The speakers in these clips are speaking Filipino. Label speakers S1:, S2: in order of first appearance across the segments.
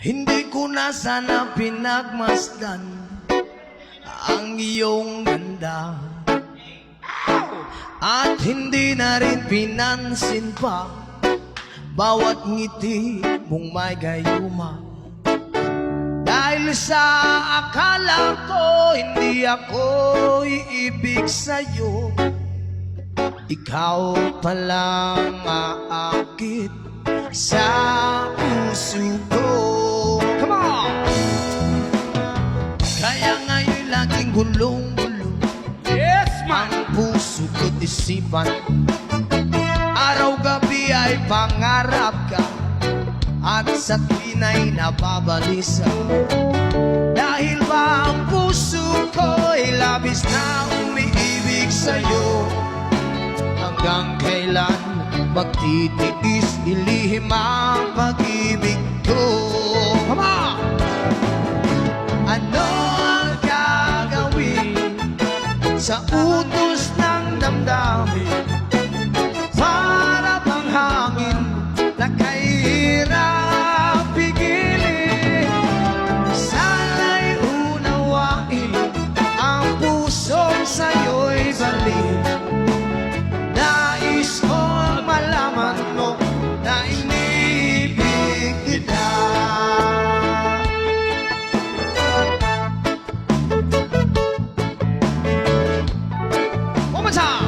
S1: Hindi ko na sana pinagmasdan ang iyong ganda, at hindi na rin pinansin pa bawat ngiti mong may gayuma. Dahil sa akala ko hindi ako iibig sa'yo, ikaw palang aakit sa puso ko. Come on! Kaya ngayon laging gulong-gulong,
S2: Yes, man!
S1: ang puso ko't isipan. Araw-gabi ay pangarap ka, at sa tuwin ay nababalisa. Dahil ba ang puso ko'y labis na umiibig sa'yo, hanggang kailan magtitiis ilihim ang pag-ibig ko? Come on! Ano ang gagawin sa utos ng damdamin? Para bang hangin na kahirap pigilin? Sana'y unawain ang pusong sa'yo'y balik. Nais kong malaman mo na inibig kita. Umasa!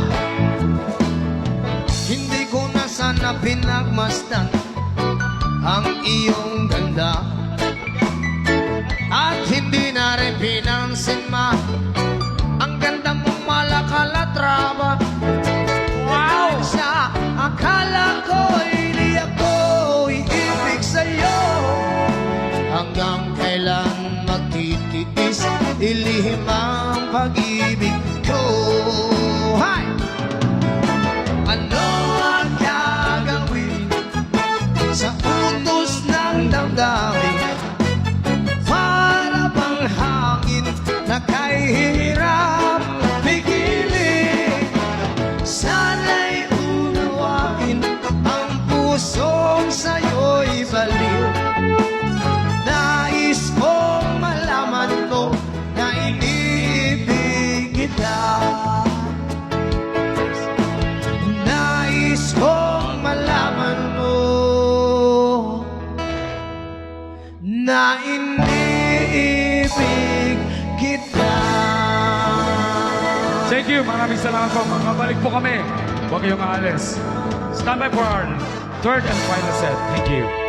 S1: Hindi ko na sana pinagmasdan ang iyong ganda, at hindi na rin pinansin ma ang ganda mong malakalatraba.
S2: Wow!
S1: Sa akala ko hindi ako iibig sa'yo, hanggang kailan magtitiis ilihim ang pag-ibig ko? Hay! Ano ang gagawin sa utos ng damdamin? Para bang hangin na kahirap pigilin? Sana'y unawain ang pusong sa'yo'y baliw. Nais kong malaman mo na inibig kita. Nais kong malaman mo na inibig kita.
S2: Thank you, maraming salamat po. Mabalik po kami. Huwag kayong aalis. Stand by for our third and final set. Thank you.